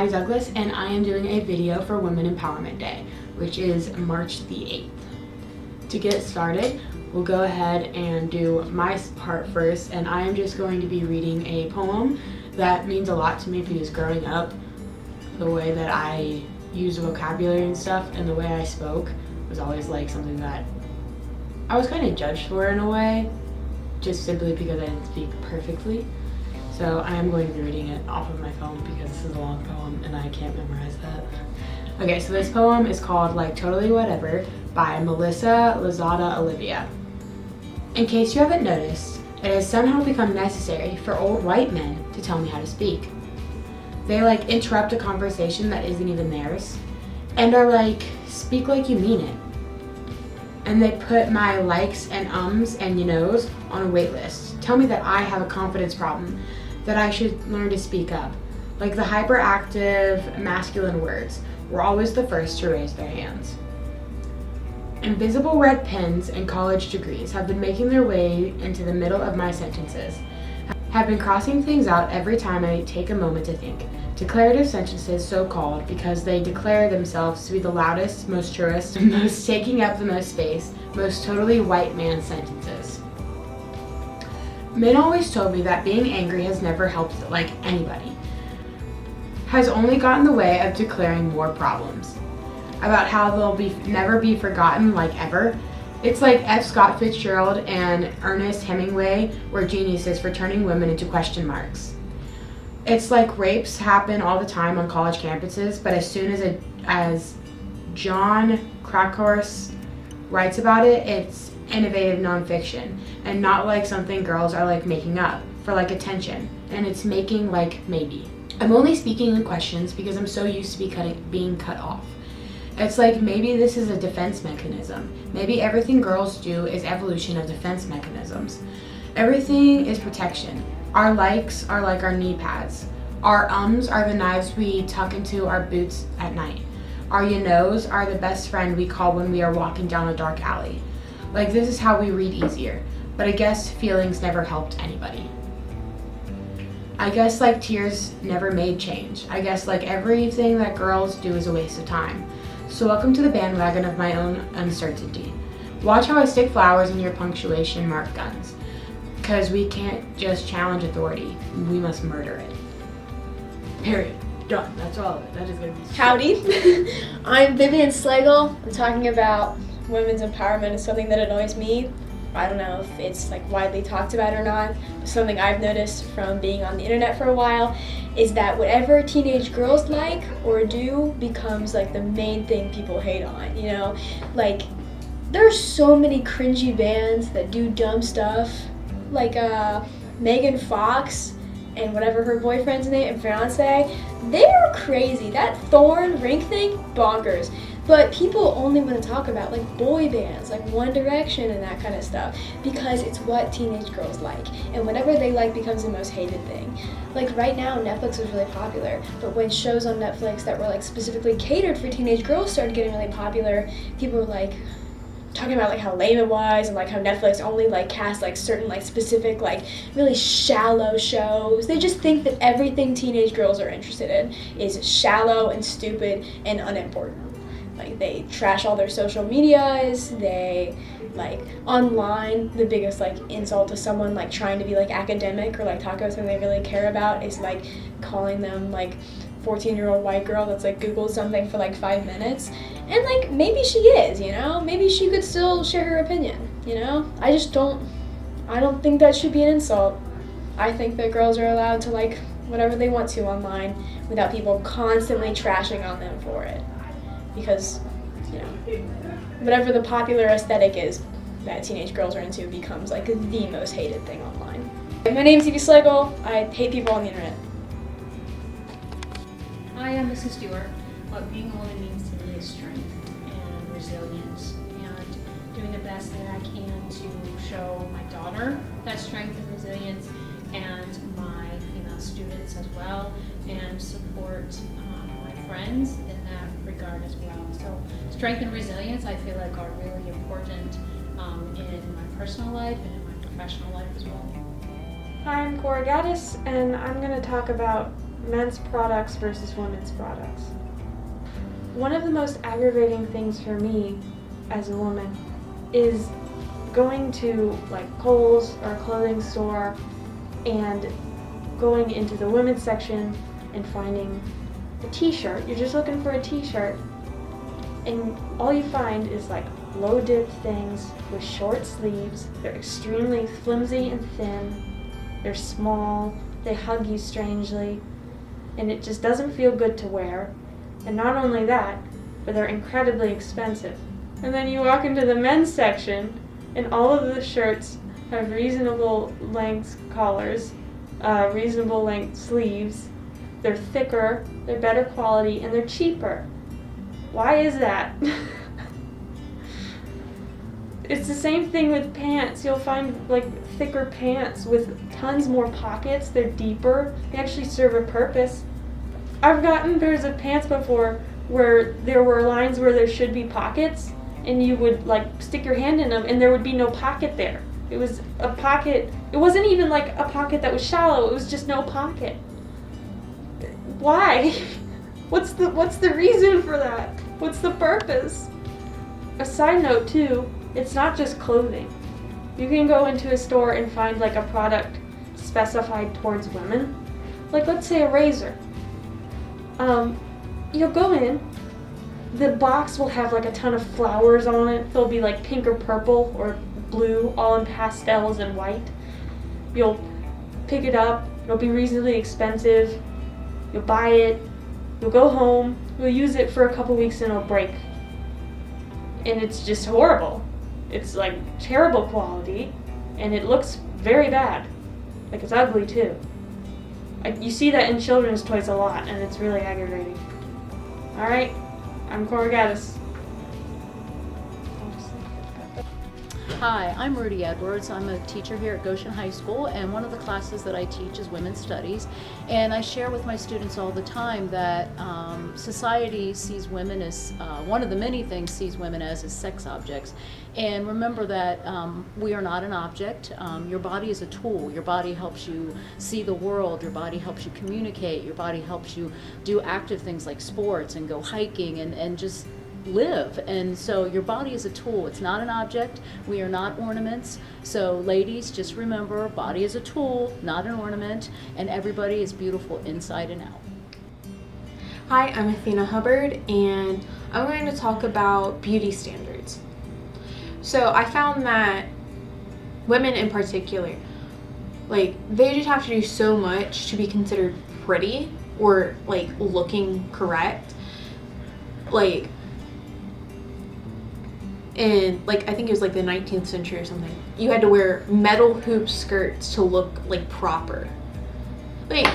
Maddie Douglas, and I am doing a video for Women Empowerment Day, which is March the 8th. To get started, we'll go ahead and do my part first, and I am just going to be reading a poem that means a lot to me because growing up, the way that I use vocabulary and stuff and the way I spoke was always like something that I was kind of judged for in a way, just simply because I didn't speak perfectly. So I am going to be reading it off of my phone because this is a long poem and I can't memorize that. Okay, so this poem is called Like Totally Whatever by Melissa Lozada Olivia. In case you haven't noticed, it has somehow become necessary for old white men to tell me how to speak. They like interrupt a conversation that isn't even theirs and are like, speak like you mean it. And they put my likes and ums and you knows on a wait list. Tell me that I have a confidence problem, that I should learn to speak up. Like the hyperactive masculine words were always the first to raise their hands. Invisible red pens and college degrees have been making their way into the middle of my sentences, have been crossing things out every time I take a moment to think. Declarative sentences, so called because they declare themselves to be the loudest, most truest, most taking up the most space, most totally white man sentences. Men always told me that being angry has never helped like anybody, has only gotten in the way of declaring more problems, about how they'll never be forgotten like ever. It's like F. Scott Fitzgerald and Ernest Hemingway were geniuses for turning women into question marks. It's like rapes happen all the time on college campuses, but as soon as John Krakauer writes about it, it's innovative nonfiction and not like something girls are like making up for like attention, and it's making like maybe. I'm only speaking in questions because I'm so used to being cut off. It's like maybe this is a defense mechanism. Maybe everything girls do is evolution of defense mechanisms. Everything is protection. Our likes are like our knee pads. Our ums are the knives we tuck into our boots at night. Our you knows are the best friend we call when we are walking down a dark alley. Like this is how we read easier. But I guess feelings never helped anybody. I guess like tears never made change. I guess like everything that girls do is a waste of time. So welcome to the bandwagon of my own uncertainty. Watch how I stick flowers in your punctuation mark guns. Because we can't just challenge authority, we must murder it. Period. Done. That's all of it. That is going to be Howdy. I'm Vivian Slagle. I'm talking about women's empowerment is something that annoys me. I don't know if it's like widely talked about or not. Something I've noticed from being on the internet for a while is that whatever teenage girls like or do becomes like the main thing people hate on, you know? Like, there's so many cringy bands that do dumb stuff. Like Megan Fox and whatever her boyfriend's name and fiance, they are crazy. That Thorn Ring thing, bonkers. But people only want to talk about like boy bands, like One Direction and that kind of stuff, because it's what teenage girls like, and whatever they like becomes the most hated thing. Like right now, Netflix is really popular, but when shows on Netflix that were like specifically catered for teenage girls started getting really popular, people were like talking about like how lame it was and like how Netflix only like cast like certain like specific like really shallow shows. They just think that everything teenage girls are interested in is shallow and stupid and unimportant. Like they trash all their social medias, they like online, the biggest like insult to someone like trying to be like academic or like talk about something they really care about is like calling them like 14-year-old white girl that's like Googled something for like 5 minutes. And like maybe she is, you know, maybe she could still share her opinion, you know. I don't think that should be an insult. I think that girls are allowed to like whatever they want to online without people constantly trashing on them for it. Because, you know, whatever the popular aesthetic is that teenage girls are into becomes like the most hated thing online. My name's Evie Slagle. I hate people on the internet. Hi, I'm Mrs. Stewart. What being a woman means to me is strength and resilience, and doing the best that I can to show my daughter that strength and resilience, and my female students as well, and support my friends in that regard as well. So strength and resilience I feel like are really important in my personal life and in my professional life as well. Hi, I'm Cora Gaddis, and I'm going to talk about men's products versus women's products. One of the most aggravating things for me as a woman is going to like Kohl's or a clothing store and going into the women's section and finding a t-shirt. You're just looking for a t-shirt and all you find is like low dip things with short sleeves. They're extremely flimsy and thin. They're small. They hug you strangely. And it just doesn't feel good to wear. And not only that, but they're incredibly expensive. And then you walk into the men's section and all of the shirts have reasonable length collars, reasonable length sleeves. They're thicker, they're better quality, and they're cheaper. Why is that? It's the same thing with pants. You'll find like thicker pants with tons more pockets. They're deeper. They actually serve a purpose. I've gotten pairs of pants before where there were lines where there should be pockets and you would like stick your hand in them and there would be no pocket there. It was a pocket. It wasn't even like a pocket that was shallow. It was just no pocket. Why? What's the reason for that? What's the purpose? A side note too, it's not just clothing. You can go into a store and find like a product specified towards women. Like let's say a razor. You'll go in, the box will have like a ton of flowers on it. They'll be like pink or purple or blue, all in pastels and white. You'll pick it up, it'll be reasonably expensive. You'll buy it, you'll go home, you'll use it for a couple weeks and it'll break. And it's just horrible. It's like terrible quality and it looks very bad. Like it's ugly too. You see that in children's toys a lot and it's really aggravating. Alright, I'm Cora Gaddis. Hi, I'm Rudy Edwards. I'm a teacher here at Goshen High School, and one of the classes that I teach is Women's Studies. And I share with my students all the time that society sees women as, one of the many things sees women as sex objects. And remember that we are not an object. Your body is a tool. Your body helps you see the world. Your body helps you communicate. Your body helps you do active things like sports and go hiking and just live. And so your body is a tool. It's not an object. We are not ornaments. So ladies, just remember, body is a tool, not an ornament, and everybody is beautiful inside and out. Hi, I'm Athena Hubbard, and I'm going to talk about beauty standards. So I found that women in particular, like, they just have to do so much to be considered pretty or like looking correct. Like, in like I think it was like the 19th century or something, you had to wear metal hoop skirts to look like proper. Like,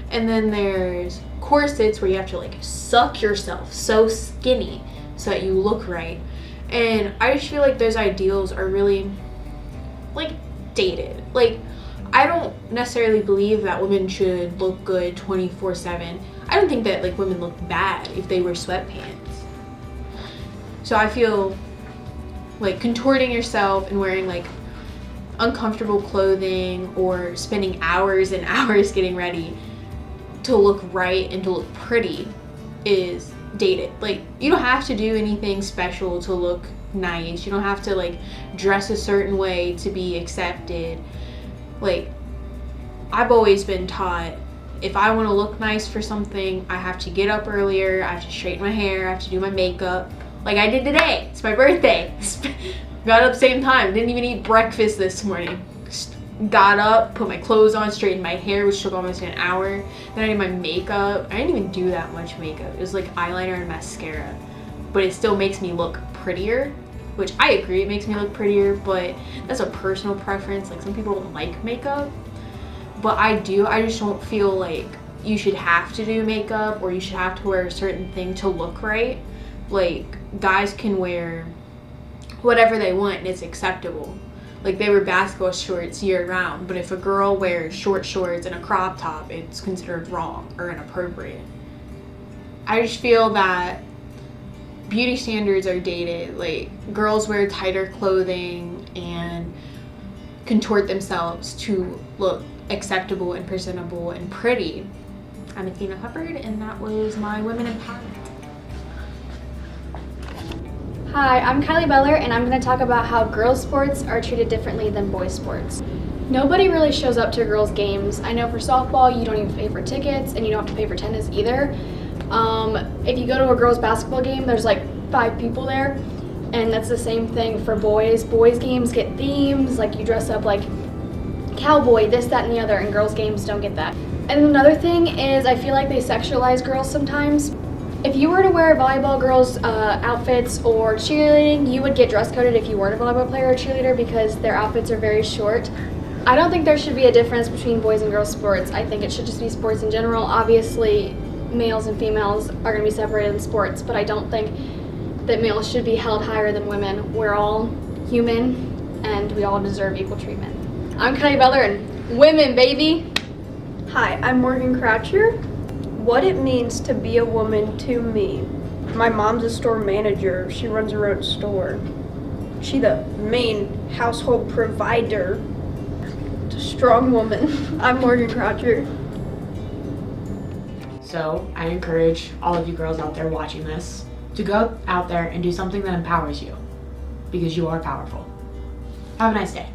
and then there's corsets where you have to like suck yourself so skinny so that you look right. And I just feel like those ideals are really like dated. Like, I don't necessarily believe that women should look good 24/7. I don't think that like women look bad if they wear sweatpants. So I feel like contorting yourself and wearing like uncomfortable clothing or spending hours and hours getting ready to look right and to look pretty is dated. Like, you don't have to do anything special to look nice. You don't have to like dress a certain way to be accepted. Like, I've always been taught if I want to look nice for something, I have to get up earlier, I have to straighten my hair, I have to do my makeup. Like I did today. It's my birthday. Got up same time. Didn't even eat breakfast this morning. Just got up, put my clothes on, straightened my hair, which took almost an hour. Then I did my makeup. I didn't even do that much makeup. It was like eyeliner and mascara. But it still makes me look prettier, which I agree, it makes me look prettier, but that's a personal preference. Like, some people don't like makeup, but I do. I just don't feel like you should have to do makeup or you should have to wear a certain thing to look right. Like, guys can wear whatever they want and it's acceptable. Like, they wear basketball shorts year round, but if a girl wears short shorts and a crop top, it's considered wrong or inappropriate. I just feel that beauty standards are dated. Like, girls wear tighter clothing and contort themselves to look acceptable and presentable and pretty. I'm Athena Hubbard, and that was my Women Empowerment. Hi, I'm Kylie Beller, and I'm going to talk about how girls' sports are treated differently than boys' sports. Nobody really shows up to girls' games. I know for softball, you don't even pay for tickets, and you don't have to pay for tennis either. If you go to a girls' basketball game, there's like 5 people there, and that's the same thing for boys. Boys' games get themes, like you dress up like cowboy, this, that, and the other, and girls' games don't get that. And another thing is I feel like they sexualize girls sometimes. If you were to wear volleyball girls' outfits or cheerleading, you would get dress coded if you weren't a volleyball player or cheerleader because their outfits are very short. I don't think there should be a difference between boys and girls sports. I think it should just be sports in general. Obviously, males and females are going to be separated in sports, but I don't think that males should be held higher than women. We're all human, and we all deserve equal treatment. I'm Kylie Beller, and women, baby! Hi, I'm Morgan Croucher. What it means to be a woman to me. My mom's a store manager. She runs her own store. She's the main household provider. It's a strong woman. I'm Morgan Croucher. So I encourage all of you girls out there watching this to go out there and do something that empowers you, because you are powerful. Have a nice day.